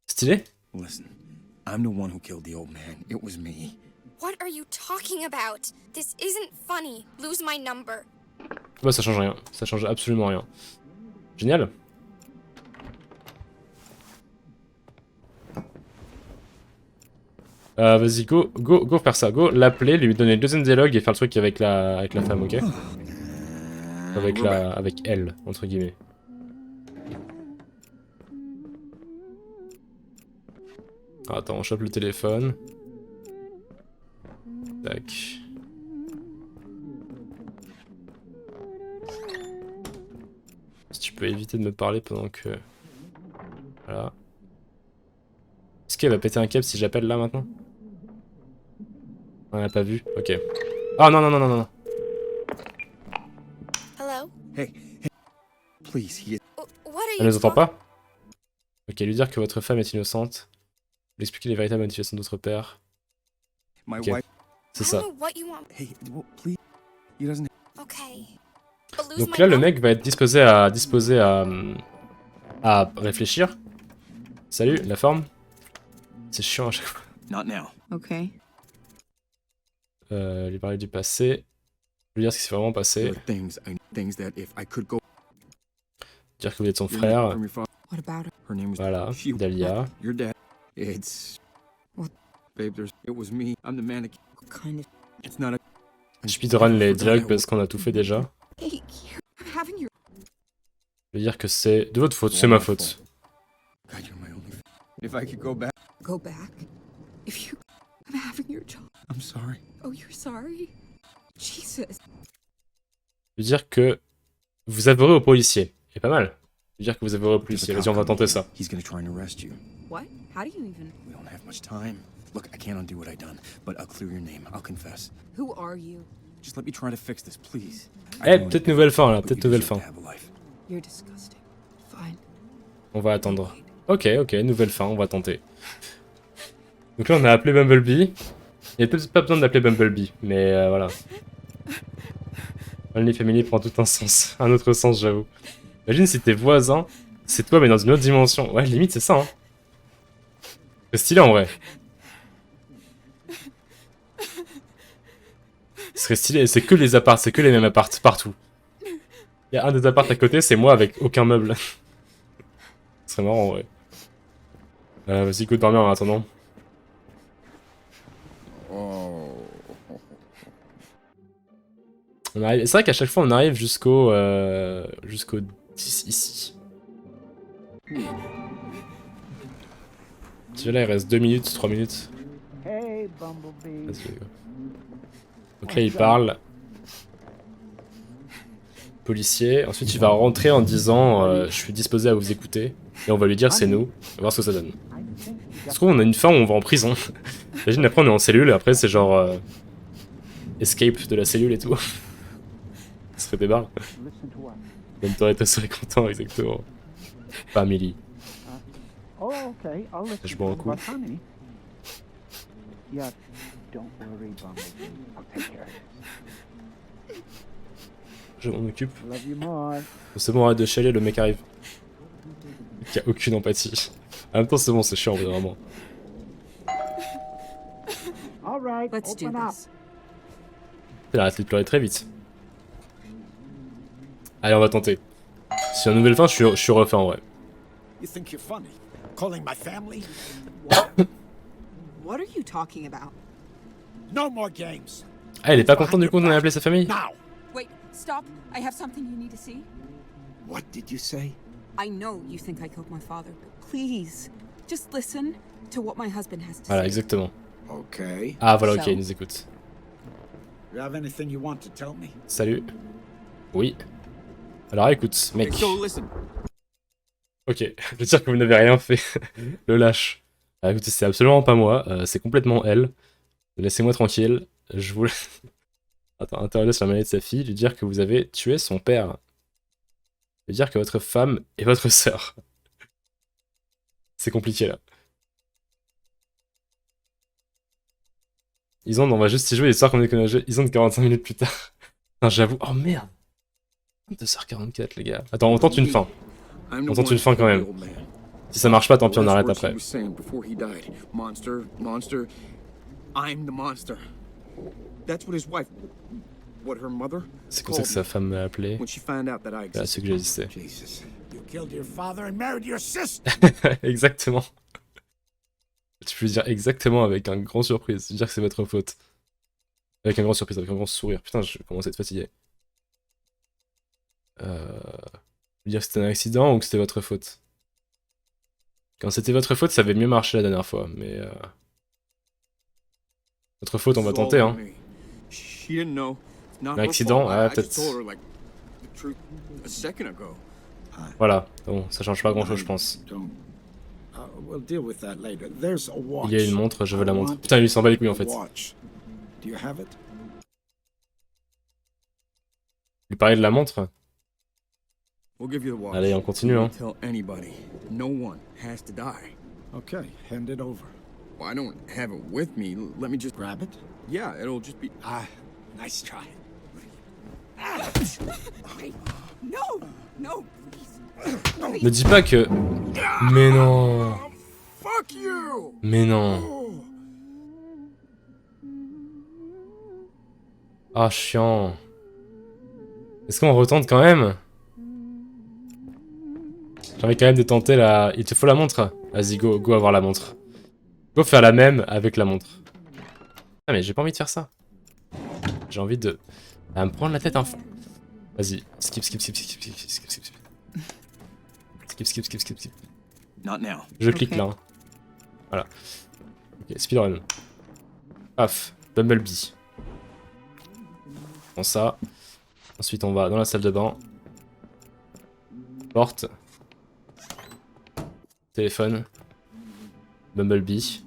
Stylé. Listen, I'm the one who killed the old man. It was me. What are you talking about? This isn't funny. Lose my number. Bah ça change rien, ça change absolument rien. Génial. Vas-y, go faire ça, go l'appeler, lui donner le deuxième dialogue et faire le truc avec la femme, ok? Avec elle, entre guillemets. Attends, on chope le téléphone. Tac. Si tu peux éviter de me parler pendant que... Voilà. Est-ce qu'elle va péter un câble si j'appelle là maintenant? On l'a pas vu. Ok. Ah non, non, non, non, non. Hello? Hey, please, he is. What are Elle you ne nous entend pas? Ok, lui dire que votre femme est innocente. Lui expliquer les véritables motivations de votre père. My Ok. wife. C'est I ça. don't know what you want. Hey, well, please. He doesn't. Okay. But lose Donc my là, le number? mec va être disposé à réfléchir. Salut, la forme. C'est chiant à chaque fois. Not now. Okay. Lui parler du passé. Lui dire ce qui s'est vraiment passé. There are things that if I could go. Dire que vous êtes son Your name frère. from your father. What about her? Her name was. Voilà, She- Dahlia. Your dad. It's. What? Babe, it was me. I'm the mannequin. What kind of... It's not a. Je speedrun les dialogues parce qu'on a tout fait déjà. Hey, you're having your... Lui dire que c'est de votre faute, c'est ma faute. God, you're my only. If I could go back. Go back? If you... I'm having your child. I'm sorry. Oh, you're sorry? Jesus. Lui dire que vous avouerez au policier. C'est pas mal. Lui dire que vous avouerez au policier. Vas-y, on va tenter ça. He's gonna try and arrest you. What? How do you even... We don't have much time. Look, I can't undo what I done, but I'll clear your name. I'll confess. Who are you? Just let me try to fix this, please. Eh, peut-être nouvelle fin là, peut-être nouvelle fin. You're disgusting. Fine. On va attendre. Ok, ok, nouvelle fin, on va tenter. Donc là, on a appelé Bumblebee. Il n'y a peut-être pas besoin d'appeler Bumblebee, mais voilà. Only Family prend tout un sens, un autre sens, j'avoue. Imagine si tes voisins, c'est toi, mais dans une autre dimension. Ouais, limite, c'est ça, hein. C'est stylé en vrai. Ce serait stylé, c'est que les apparts, c'est que les mêmes apparts partout. Il y a un des apparts à côté, c'est moi avec aucun meuble. Ce serait marrant en vrai. Vas-y, go dormir en attendant. On arrive... C'est vrai qu'à chaque fois on arrive jusqu'au 10 ici. Tu vois là il reste 2 minutes, 3 minutes. Hey, Bumblebee. Vas-y, go. Donc là il parle. Policier. Ensuite il va rentrer en disant je suis disposé à vous écouter. Et on va lui dire c'est nous. On va voir ce que ça donne. Ça se trouve on a une fin où on va en prison. Imagine après on est en cellule et après c'est genre escape de la cellule et tout. Ça serait des barres. Même t'aurais été serait content exactement. Family. Oh, okay. I'll listen Je bois un to coup. but honey. Yeah, don't worry, Bumblebee. I'll take care of it. Je m'en occupe. Love you more. C'est bon, arrête de chialer, le mec arrive. Il a aucune empathie. En même temps, c'est bon, c'est chiant, vraiment. All right, Let's do open up. this. Il a arrêté de pleurer très vite. Allez, on va tenter. Si y a une nouvelle fin, je suis refait en vrai. You think you're funny? Calling my family? What are you talking about? No more games. Ah, il est pas content du coup qu'on ait appelé sa famille? Now! Wait, stop. I have something you need to see. What did you say? I know you think I killed my father, but please, just listen to what my husband has to Voilà, say. exactement. Okay. Ah, voilà, ok, So? il nous écoute. You have anything you want to tell me? Salut. Oui. Alors écoute, mec. So listen. Ok, je veux dire que vous n'avez rien fait. Le lâche. Ah, écoutez, c'est absolument pas moi, c'est complètement elle. Laissez-moi tranquille. Je vous... Attends, interroger sur la maladie de sa fille, lui dire que vous avez tué son père. Lui dire que votre femme est votre sœur. C'est compliqué là. Ils ont, on va juste y jouer, l'histoire qu'on est connu. Ils ont 45 minutes plus tard. Non, j'avoue. Oh merde. 22h44 les gars. Attends, on tente une fin. On tente une fin quand même. Si ça marche pas, tant pis, on arrête après. Monster, monster. I'm the monster. That's what his wife, what her mother, C'est comme ça que sa femme m'a appelé. when she found out that I Voilà ce existed. que j'ai existé. Jesus. You killed your father and married your sister. Exactement. Tu peux dire exactement avec un grand surprise. Dire que c'est votre faute. Avec un grand surprise, avec un grand sourire. Putain, je commence à être fatigué. Dire que c'était un accident ou que c'était votre faute. Quand c'était votre faute, ça avait mieux marché la dernière fois, mais... Votre faute, on va tenter, hein. She didn't know. It's not Un her accident, fault. ouais, I just peut-être. told her, like, the truth a second ago. Voilà, bon, ça change pas grand-chose, je pense. Don't. We'll deal with that later. There's a watch. Il y a une montre, je veux la I montre. want Putain, lui, il s'en bat les couilles, en fait. a watch. Do you have it? Lui parler de la montre. We'll give you the watch. Allez, on continue, hein. Don't tell anybody. No one has to die. Okay, hand it over. Well, I don't have it with me. Let me just... Grab it. Yeah, it'll just be... Ah, nice try. No! No! Ne dis pas que... Mais non. Fuck you! Mais non. Ah, chiant. Est-ce qu'on retente quand même? J'ai envie quand même de tenter la... Il te faut la montre? Vas-y, go avoir la montre. Go faire la même avec la montre. Ah mais j'ai pas envie de faire ça. J'ai envie de... me prendre la tête un fou. Vas-y, skip. Skip. Not now. Je clique là. Hein. Voilà. Ok, speedrun. Paf, Bumblebee. Prends ça. Ensuite on va dans la salle de bain. Porte. Téléphone. Bumblebee.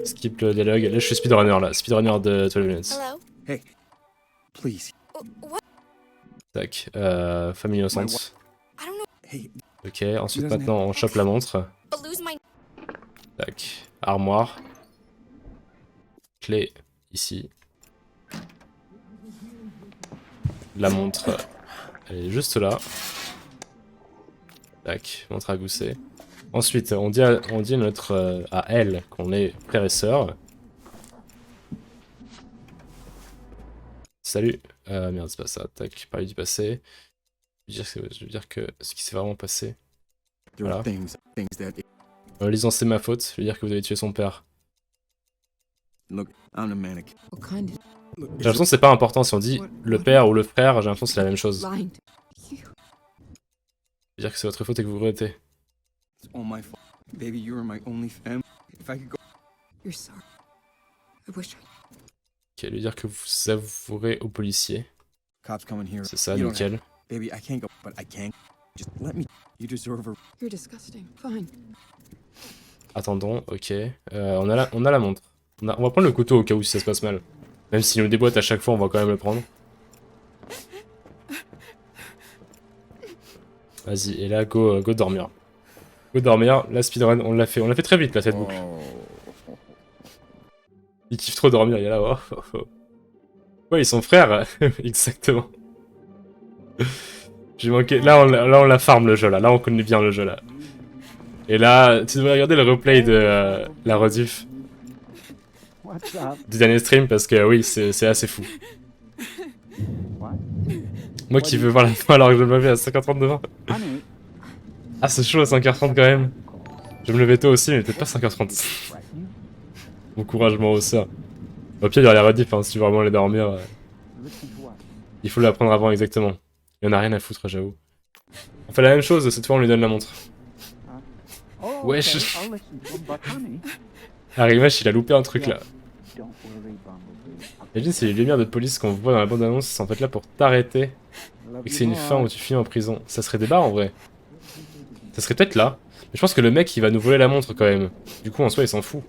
Skip le dialogue. Là je suis speedrunner là. Speedrunner de 12 minutes. Hello? Hey, please. What? Tac. Famille innocente. I don't know. Hey, Ok, ensuite maintenant on chope la montre. But lose my... Tac. Armoire. Clé ici. La montre, elle est juste là. Tac, montre à gousset. Ensuite, on dit à notre à elle qu'on est frère et sœur. Salut. Merde, c'est pas ça. Tac, parler du passé. Je veux dire que ce qui s'est vraiment passé. there are Voilà. things that... En lisant c'est ma faute, je veux dire que vous avez tué son père. Look, I'm a manic. What kind of Look, J'ai l'impression que c'est pas important si on dit le père ou le frère, j'ai l'impression que c'est la même chose. lying to you? Je veux dire que c'est votre faute et que vous regrettez. it's all my fault. Baby, you are my only family. If I could go... You're sorry. I wish I... Ok, lui dire que vous avouerez au policier. Cops coming here. C'est ça, You don't nickel. have- Baby, I can't go, but I can. Just let me. You deserve a... You're disgusting. Fine. Attendons, ok. On a la montre. On va prendre le couteau au cas où si ça se passe mal. Même s'il nous déboîte à chaque fois, on va quand même le prendre. Vas-y, et là, go dormir. Go dormir, la speedrun, on l'a fait très vite, là, cette boucle. Il kiffe trop dormir, il est là, oh. Ouais, ils sont frères, exactement. J'ai manqué, là on la farm le jeu, là on connaît bien le jeu, là. Et là, tu devrais regarder le replay de la rediff What's up? du dernier stream, parce que oui, c'est assez fou. What? Moi qui veux voir la fin alors que je me levais à 5h30 devant. Honey, Ah, c'est chaud à 5h30 quand même. Je vais me lever tôt aussi, mais peut-être pas 5h30. threaten Bon courage, moi aussi. Au pire, il y a la rediff, hein, si tu veux vraiment aller dormir. you? Listen to what? Il faut l'apprendre avant, exactement. Il y en a rien à foutre, j'avoue. On fait la même chose, cette fois on lui donne la montre. Oh, Wesh. okay, I'll listen to him, but honey, Arrimash, il a loupé un truc là. don't worry, Bumblebee. I'll Imagine, c'est les lumières de police qu'on voit dans la bande-annonce, c'est en fait là pour t'arrêter. love Et que you c'est une more. fin où tu finis en prison. Ça serait des barres en vrai. Ça serait peut-être là. Mais je pense que le mec il va nous voler la montre quand même. Du coup en soi il s'en fout.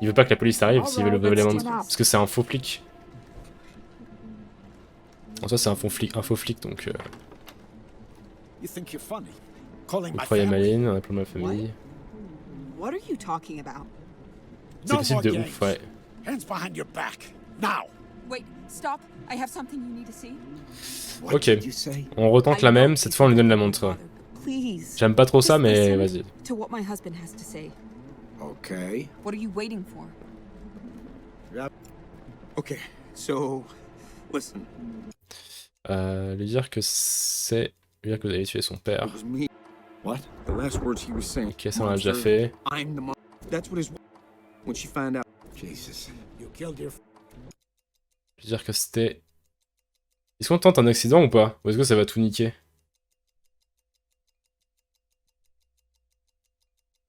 Il veut pas que la police arrive s'il veut le voler la montre. Parce que c'est un faux flic. En soi c'est un faux flic donc... You think you're funny? Calling Vous my croyez family? Maline, on appelle ma famille. What are you talking about? C'est No possible more de games. ouf, ouais. Hands behind your back. Now. Wait, stop. I have something you need to see. What Ok. did you say? On retente la même, cette fois on lui donne la montre. Please. J'aime pas trop ça Just mais listen vas-y. to what my husband has to say. Okay. What are you waiting for? Okay, so... Listen, Lui dire que c'est... Lui dire que vous avez tué son père. it was me. What? The last words he was saying. Ok, ça on l'a déjà "Monster, fait. I'm the monster." That's what his... When she found out... Jesus. You killed your... Lui dire que c'était... Est-ce qu'on tente un accident ou pas? Ou est-ce que ça va tout niquer?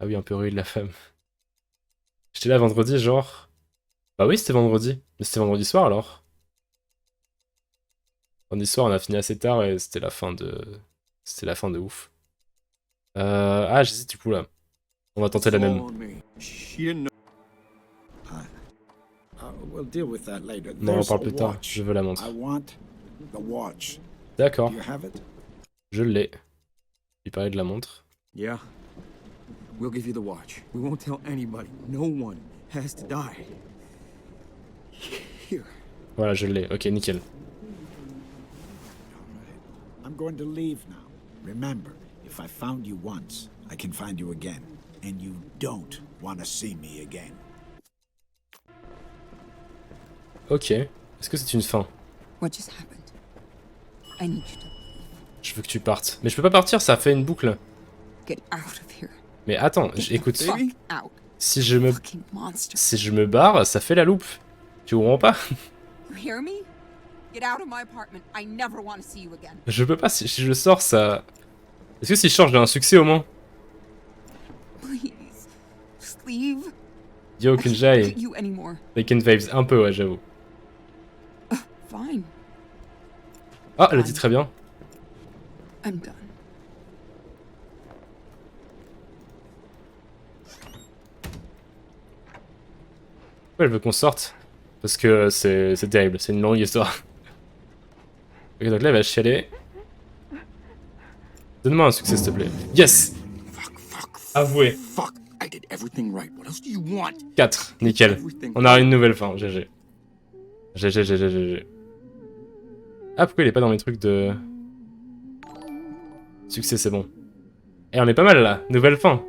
Ah oui, un peu rude la femme. J'étais là vendredi, genre... Bah oui, c'était vendredi. Mais c'était vendredi soir, alors. Vendredi soir, on a fini assez tard et c'était la fin de... C'était la fin de ouf. Ah, j'hésite du coup, là. On va tenter la It's all même. on me. She didn't know. we'll deal with that later. Non, on There's parle a plus tard. watch. Je veux la montre. I want the watch. D'accord, Do you have it? je l'ai. Il parlait de la montre. Yeah. We'll give you the watch. We won't tell anybody. No one has to die. Here. Voilà, je l'ai. Ok, nickel. I'm going to leave now. Remember, if I found you once, I can find you again. And you don't want to see me again. Ok. Est-ce que c'est une fin? What just happened? I need you to Je veux que tu partes. Mais je peux pas partir, ça fait une boucle. get out of here. Mais attends, écoute. Baby? Fuck out. Si je me... Fucking monster. Si je me barre, ça fait la loupe. Tu comprends pas? You hear me? Get out of my apartment. I never want to see you again. Je peux pas, si je sors, ça... Est-ce que si je sors, j'ai un succès au moins? Please. Just leave. Yo, I can't look Kunjai. at you anymore. Vacant Waves, un peu, ouais, j'avoue. Fine. Ah, elle a dit très bien. I'm done. Pourquoi elle veut qu'on sorte? Parce que c'est terrible, c'est une longue histoire. Ok, donc là, elle va chialer. Donne-moi un succès, s'il te plaît. Yes! Avoué. Fuck. I did everything right. What else do you want? 4, nickel. On a une nouvelle fin, GG. GG. Ah, pourquoi il est pas dans mes trucs de... Succès, c'est bon. Et on est pas mal là, nouvelle fin.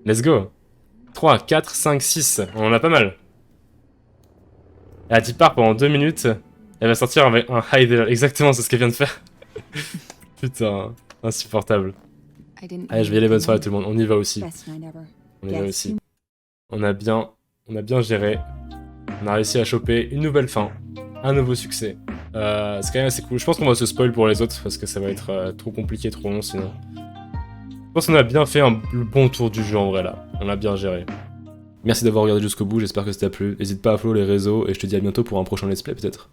Let's go. 3, 4, 5, 6, on en a pas mal. Elle a dit part pendant 2 minutes. Elle va sortir avec un high exactement, c'est ce qu'elle vient de faire. Putain, insupportable. Allez, je vais y aller, bonne soirée à tout le monde. On y va aussi. On y va aussi. On a bien géré. On a réussi à choper une nouvelle fin. Un nouveau succès. C'est quand même assez cool. Je pense qu'on va se spoil pour les autres parce que ça va être trop compliqué, trop long sinon. Je pense qu'on a bien fait le bon tour du jeu en vrai là. On a bien géré. Merci d'avoir regardé jusqu'au bout, j'espère que ça t'a plu. N'hésite pas à follow les réseaux et je te dis à bientôt pour un prochain let's play peut-être.